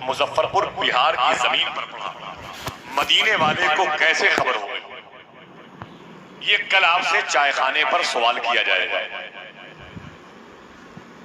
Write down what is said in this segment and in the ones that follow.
مظفرپور بہار کی زمین پر پڑا، مدینے والے کو کیسے خبر ہو گئی؟ یہ کل آپ سے چائے خانے پر سوال کیا جائے گا،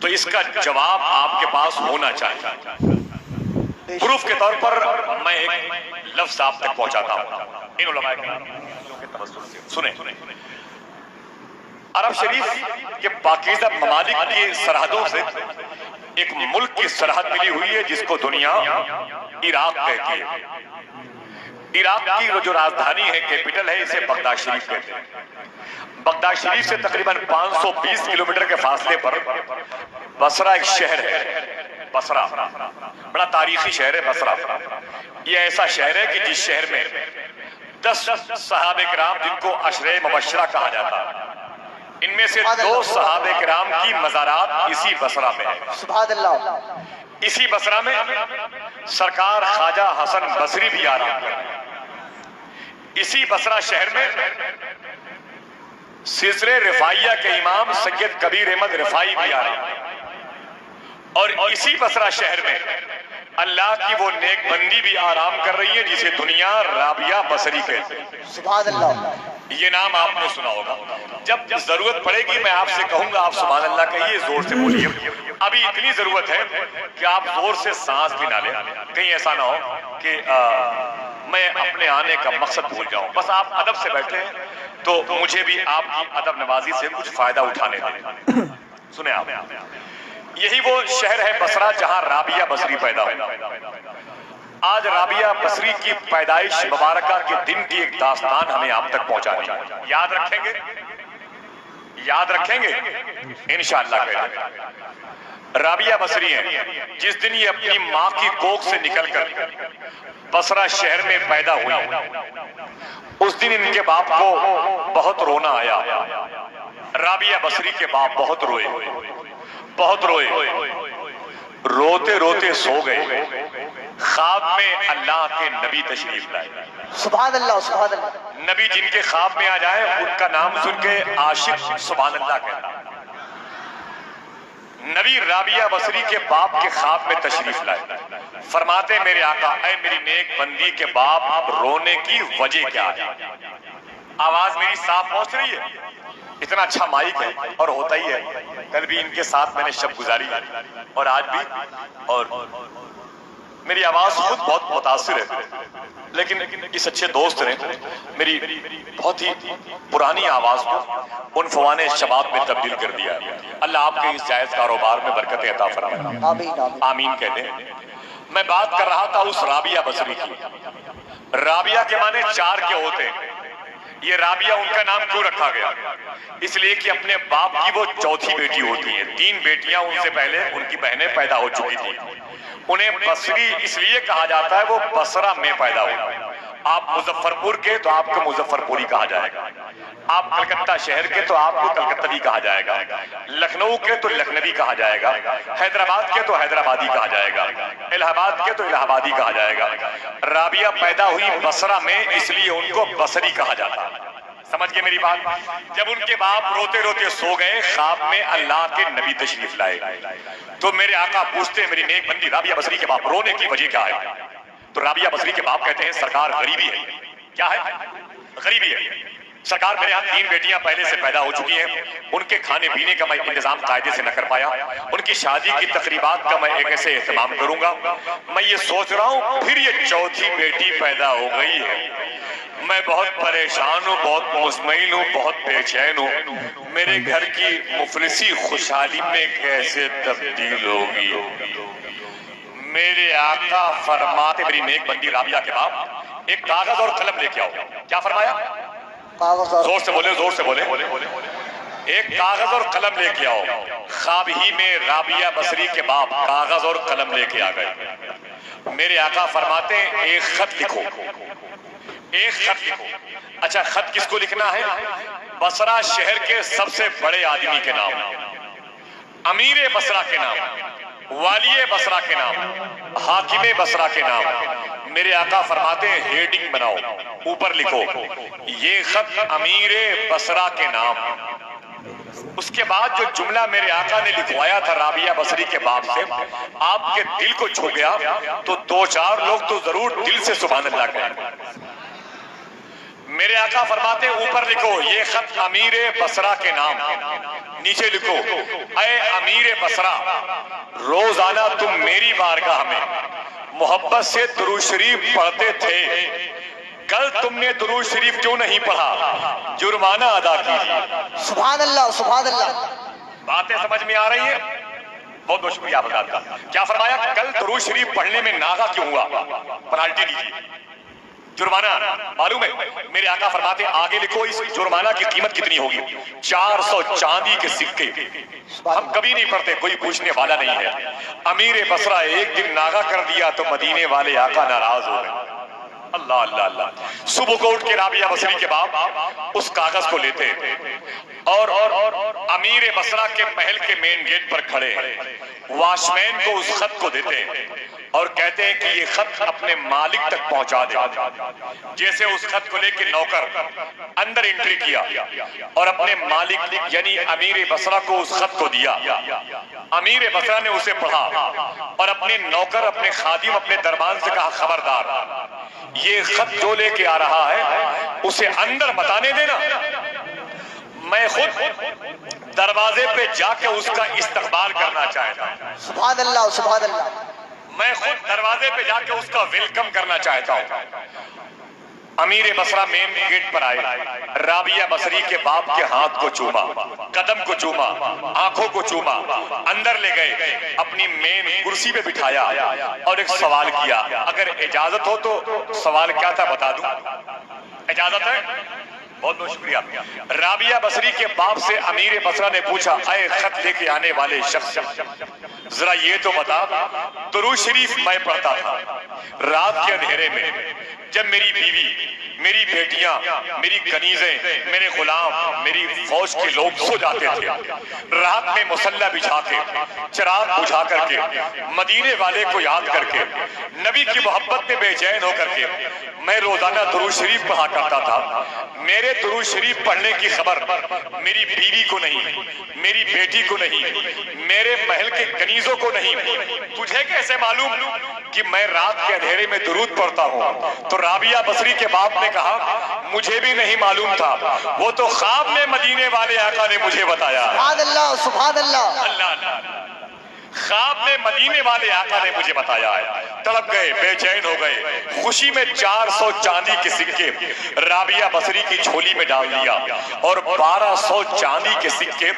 تو اس کا جواب آپ کے پاس ہونا چاہیے۔ پروف کے طور پر میں ایک لفظ آپ تک پہنچاتا ہوں، ان علماء کے توسط سے سنیں۔ عرب شریف کے پاکیزہ ممالک کی سرحدوں سے ایک ملک کی سرحد ملی ہوئی ہے جس کو دنیا عراق کہتی ہے۔ عراق کی جو راجدھانی ہے، کیپٹل ہے، اسے بغداد شریف کہتے ہیں۔ بغداد شریف سے تقریباً 520 کلومیٹر کے فاصلے پر بصرہ ایک شہر ہے، بصرہ بڑا تاریخی شہر ہے بصرہ۔ یہ ایسا شہر ہے کہ جس شہر میں 10 صحابہ کرام جن کو عشرہ مبشرہ کہا جاتا ہے، ان میں سے 2 صحابہ کرام کی مزارات اسی بصرہ میں ہے۔ سبحان اللہ۔ اسی بصرہ میں سرکار خواجہ حسن بصری بھی آرام کرتے ہیں۔ اسی بصرہ شہر میں سلسلہ رفاعیہ کے امام سید کبیر احمد رفاعی بھی آ رہے ہیں، اور اسی بصرہ شہر میں اللہ کی وہ نیک بندی بھی آرام کر رہی ہے جسے دنیا رابعہ بصری کہتے ہیں۔ سبحان اللہ۔ یہ نام آپ نے سنا ہوگا۔ جب ضرورت پڑے گی میں آپ سے کہوں گا آپ سبحان اللہ کہیے، زور سے بولیے۔ ابھی اتنی ضرورت ہے کہ آپ زور سے سانس بھی نہ لیں، کہیں ایسا نہ ہو کہ میں اپنے آنے کا مقصد بھول جاؤں۔ بس آپ ادب سے بیٹھے ہیں تو مجھے بھی آپ کی ادب نوازی سے کچھ فائدہ اٹھانے دیں۔ سنیں آپ، یہی وہ شہر ہے بصرہ جہاں رابعہ بصری پیدا ہوئی۔ آج رابعہ بصری کی پیدائش مبارکہ کے دن کی ایک داستان ہمیں آپ تک پہنچانی ہے۔ یاد رکھیں گے؟ یاد رکھیں گے؟ انشاءاللہ کہتے ہیں۔ رابعہ بصری ہیں جس دن یہ اپنی ماں کی کوکھ سے نکل کر بصرہ شہر میں پیدا ہوئی، اس دن ان کے باپ کو بہت رونا آیا۔ رابعہ بصری کے باپ بہت روئے، بہت روئے، روتے روتے سو گئے۔ خواب میں اللہ کے نبی تشریف لائے۔ سبحان اللہ، سبحان اللہ۔ نبی جن کے خواب میں آ جائے ان کا نام سن کے عاشق سبحان اللہ کہتا۔ نبی رابعہ بصری کے باپ کے خواب میں تشریف لائے، فرماتے میرے آقا اے میری نیک بندی کے باپ رونے کی وجہ کیا ہے؟ آواز میری صاف پہنچ رہی ہے؟ اتنا اچھا مائک ہے اور ہوتا ہی ہے۔ کل بھی ان کے ساتھ میں نے شب گزاری اور آج بھی، اور میری آواز خود بہت متاثر ہے، لیکن اس اچھے دوست نے میری بہت ہی پرانی آواز کو عنفوان شباب میں تبدیل کر دیا۔ اللہ آپ کے اس جائز کاروبار میں برکت عطا فرمائے، آمین آمین۔ آمین کہتے ہیں۔ میں بات کر رہا تھا اس رابعہ بصری کی۔ رابعہ کے معنی 4 کے ہوتے ہیں۔ یہ رابعہ ان کا نام کیوں رکھا گیا؟ اس لیے کہ اپنے باپ کی وہ چوتھی بیٹی ہوتی ہیں، 3 بیٹیاں ان سے پہلے ان کی بہنیں پیدا ہو چکی تھیں۔ انہیں بصری اس لیے کہا جاتا ہے وہ بصرہ میں پیدا ہوئی۔ آپ مظفرپور کے تو آپ کو مظفرپوری کہا جائے گا، آپ کلکتہ شہر کے تو آپ کو کلکتوی کہا جائے گا، لکھنؤ کے تو لکھنوی کہا جائے گا، حیدرآباد کے تو حیدرآبادی کہا جائے گا، الہ آباد کے تو الہ آبادی کہا جائے گا۔ رابعہ پیدا ہوئی بصرہ میں اس لیے ان کو بصری کہا جاتا ہے۔ سمجھ گئے میری بات؟ جب ان کے باپ روتے روتے سو گئے، خواب میں اللہ کے نبی تشریف لائے، تو میرے آقا پوچھتے میری نیک بندی رابعہ بصری کے باپ رونے کی وجہ کیا ہے؟ تو رابعہ بصری کے باپ کہتے ہیں سرکار غریبی ہے۔ کیا ہے؟ غریبی ہے سرکار، میرے ہاں 3 بیٹیاں پہلے سے پیدا ہو چکی ہیں، ان کے کھانے پینے کا میں انتظام قاعدے سے نہ کر پایا، ان کی شادی کی تقریبات کا میں ایک ایسے اہتمام کروں گا۔ میں یہ سوچ رہا ہوں پھر یہ چوتھی بیٹی پیدا ہو گئی ہے، میں بہت پریشان ہوں، بہت مطمئن ہوں، بہت بے چین ہوں، میرے گھر کی مفلسی خوشحالی میں کیسے تبدیل ہوگی؟ میرے آقا فرماتے میری نیک بندی رابعہ کے باپ ایک کاغذ اور قلم لے کے آؤ۔ کیا فرمایا؟ زور سے بولے، زور سے بولے۔ ایک کاغذ اور قلم لے کے آؤ۔ خواب ہی میں رابعہ بصری کے باپ کاغذ اور قلم لے کے آ گئے۔ میرے آقا فرماتے ہیں ایک خط لکھو، ایک خط لکھو۔ اچھا خط کس کو لکھنا ہے؟ بصرہ شہر کے سب سے بڑے آدمی کے نام، امیر بصرہ کے نام، والی بصرہ کے نام، حاکم بصرہ کے نام۔ میرے آقا فرماتے ہیں ہیڈنگ بناؤ، اوپر لکھو یہ خط امیر بصرہ کے نام، اس کے بعد جو جملہ میرے آقا نے لکھوایا تھا رابعہ بصری کے باپ سے، آپ کے دل کو چھو گیا تو دو چار لوگ تو ضرور دل سے سبحان اللہ کہیں۔ میرے آقا فرماتے ہیں اوپر لکھو یہ خط امیر بصرہ کے نام، نیچے لکھو اے امیر بصرہ روزانہ تم میری بارگاہ میں محبت سے درود شریف پڑھتے تھے، کل تم نے درود شریف کیوں نہیں پڑھا؟ جرمانہ ادا کیجیے۔ سبحان اللہ سبحان اللہ۔ باتیں سمجھ میں آ رہی ہیں؟ بہت بہت شکریہ آپ کا۔ کیا فرمایا؟ کل درود شریف پڑھنے میں ناغہ کیوں ہوا؟ پنالٹی دیجیے، جرمانہ معلوم ہے۔ میرے آقا فرماتے ہیں آگے لکھو اس جرمانہ کی قیمت کتنی ہوگی؟ 400 چاندی کے سکے۔ ہم کبھی نہیں پڑھتے، کوئی پوچھنے والا نہیں ہے۔ امیر بصرہ ایک دن ناغہ کر دیا تو مدینے والے آقا ناراض ہو گئے۔ اللہ اللہ اللہ۔ صبح کو اٹھ کے رابعہ بصری کے باپ اس کاغذ کو لیتے اور امیر بصرہ کے محل کے مین گیٹ پر کھڑے واچ مین کو اس خط کو دیتے اور کہتے ہیں کہ یہ خط اپنے مالک تک پہنچا دے۔ جیسے اس خط کو لے کے نوکر اندر انٹری کیا اور اپنے مالک یعنی امیر بصرہ کو اس خط کو دیا، امیر بصرہ نے اسے پڑھا اور اپنے نوکر اپنے خادم اپنے دربان سے کہا خبردار یہ خط جو لے کے آ رہا ہے اسے اندر مت آنے دینا، میں خود دروازے پہ جا کے اس کا استقبال کرنا چاہتا ہوں۔ سبحان اللہ سبحان اللہ۔ میں خود دروازے پہ جا کے اس کا ویلکم کرنا چاہتا ہوں۔ امیر بصرہ مین گیٹ پر آئے، رابعہ بصری کے باپ کے ہاتھ کو چوما، قدم کو چوما، آنکھوں کو چوما، اندر لے گئے، اپنی مین کرسی پہ بٹھایا اور ایک سوال کیا۔ اگر اجازت ہو تو سوال کیا تھا بتا دوں؟ اجازت ہے؟ بہت بہت شکریہ۔ رابعہ بصری کے باپ سے امیر بصرہ نے پوچھا اے خط لے کے آنے والے شخص ذرا یہ تو بتا درود شریف میں پڑھتا تھا رات کے اندھیرے میں جب میری بیوی، میری بیٹیاں، میری کنیزیں، میرے غلام، میری فوج کے لوگ سو جاتے تھے، رات میں مصلی بچھا کے چراغ بجھا کر کے مدینے والے کو یاد کر کے نبی کی محبت میں بے چین ہو کر کے میں روزانہ درود شریف پڑھا کرتا تھا۔ میرے درود شریف پڑھنے کی خبر میری بیوی کو نہیں، میری بیٹی کو نہیں، میرے محل کے کنیزوں کو نہیں، تجھے کیسے معلوم کہ میں رات کے اندھیرے میں درود پڑھتا ہوں؟ تو رابعہ بصری کے باپ نے کہا مجھے بھی نہیں معلوم تھا، وہ تو خواب میں مدینے والے آقا نے مجھے بتایا۔ سبحان اللہ سبحان اللہ۔ اللہ اللہ، خواب میں مدینے والے آقا نے مجھے بتایا ہے۔ تڑپ گئے، بے چین ہو گئے، خوشی میں 400 چاندی کے سکے رابعہ بصری کی جھولی میں ڈال دیا اور 1200 چاندی کے سکے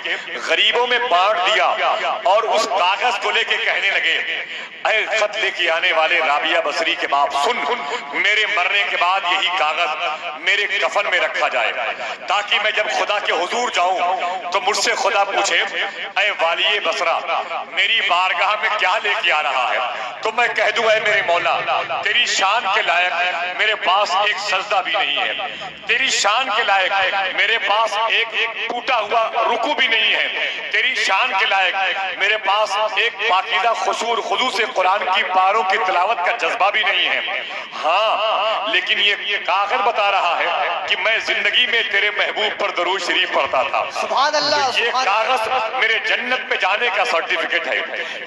غریبوں میں بانٹ دیا اور اس کاغذ کو لے کے کہنے لگے اے خط لے کے آنے والے رابعہ بصری کے باپ سن، میرے مرنے کے بعد یہی کاغذ میرے کفن میں رکھا جائے تاکہ میں جب خدا کے حضور جاؤں تو مجھ سے خدا پوچھے اے والی بصرہ میری بارگاہ میں کیا لے کے آ رہا ہے، تو میں کہہ دوں اے میرے مولا تیری شان کے لائق میرے پاس ایک سجدہ بھی نہیں ہے، تیری شان کے لائق میرے پاس ایک ٹوٹا ہوا رکوع بھی نہیں ہے، تیری شان کے لائق میرے پاس ایک پاکیزہ خشوع خضوع سے قرآن کی پاروں کی تلاوت کا جذبہ بھی نہیں ہے۔ ہاں لیکن یہ کاغذ بتا رہا ہے کہ میں زندگی میں تیرے محبوب پر درود شریف پڑھتا تھا۔ سبحان اللہ۔ یہ کاغذ میرے جنت میں جانے کا سرٹیفکیٹ ہے،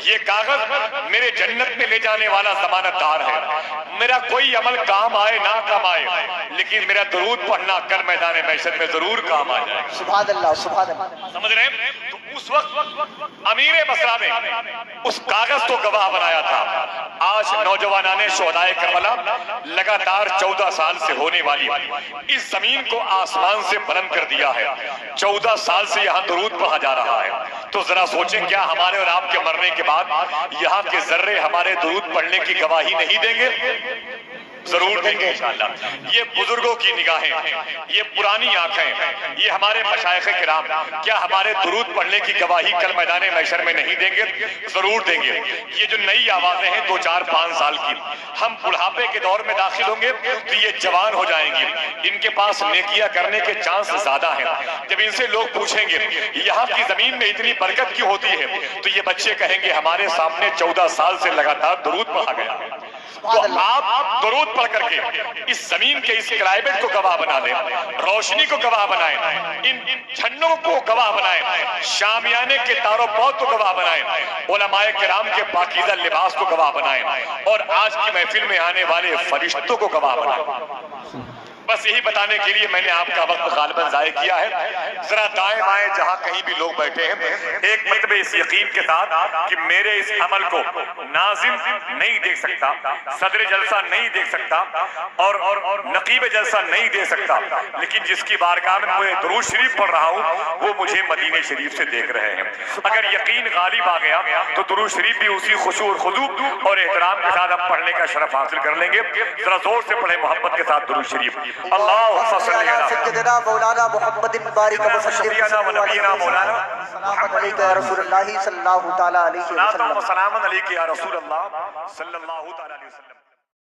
یہ کاغذ میرے جنت میں لے جانے والا ضمانت دار ہے۔ میرا کوئی عمل کام آئے نہ کام آئے لیکن میرا درود پڑھنا کل میدان محشر میں ضرور کام آ جائے۔ سبحان اللہ سبحان اللہ۔ سمجھ رہے ہیں؟ تو اس وقت امیر بصرہ نے اس کاغذ کو گواہ بنایا تھا۔ آج نوجوانان شہدائے کربلا لگاتار 14 سال سے ہونے والی اس زمین کو آسمان سے بلند کر دیا ہے، 14 سال سے یہاں درود پڑھا جا رہا ہے۔ تو ذرا سوچیں کیا ہمارے اور آپ کے مرنے کے بعد یہاں کے ذرے ہمارے درود پڑھنے کی گواہی نہیں دیں گے؟ ضرور دیں گے انشاءاللہ۔ یہ بزرگوں کی نگاہیں، یہ پرانی آنکھیں، یہ ہمارے مشائخ کرام کیا ہمارے درود پڑھنے کی گواہی کل میدان محشر میں نہیں دیں گے؟ ضرور دیں گے۔ یہ جو نئی آوازیں ہیں 2 4 5 سال کی، ہم بڑھاپے کے دور میں داخل ہوں گے تو یہ جوان ہو جائیں گی، ان کے پاس نیکیاں کرنے کے چانس زیادہ ہیں۔ جب ان سے لوگ پوچھیں گے یہاں کی زمین میں اتنی برکت کیوں ہوتی ہے تو یہ بچے کہیں گے ہمارے سامنے 14 سال سے لگاتار درود پڑھا گیا۔ تو آپ درود پڑھ کر کے اس زمین کے اس کلائمیٹ کو گواہ بنا دیں، روشنی کو گواہ بنائیں، ان جھنڈوں کو گواہ بنائیں، شامیانے کے تارو پود کو گواہ بنائیں، علماء کرام کے پاکیزہ لباس کو گواہ بنائیں، اور آج کی محفل میں آنے والے فرشتوں کو گواہ بنائیں۔ بس یہی بتانے کے لیے میں نے آپ کا وقت غالباً ضائع کیا ہے۔ ذرا دائیں بائیں جہاں کہیں بھی لوگ بیٹھے ہیں، ایک مرتبہ اس یقین کے ساتھ کہ میرے اس عمل کو ناظم نہیں دیکھ سکتا، صدر جلسہ نہیں دیکھ سکتا، اور نقیب جلسہ نہیں دے سکتا، لیکن جس کی بارگاہ میں میں درود شریف پڑھ رہا ہوں وہ مجھے مدینہ شریف سے دیکھ رہے ہیں۔ اگر یقین غالب آ گیا تو درود شریف بھی اسی خشوع اور خضوع اور احترام کے ساتھ ہم پڑھنے کا شرف حاصل کر لیں گے۔ ذرا زور سے پڑھیں محبت کے ساتھ درود شریف۔ اللہم صلی علی سیدنا مولانا محمد بارک وسلم سیدنا و نبینا مولانا السلام علیکم یا رسول اللہ صلی اللہ تعالی علیہ وسلم۔ سلام علیکم یا رسول اللہ صلی اللہ تعالی علیہ وسلم۔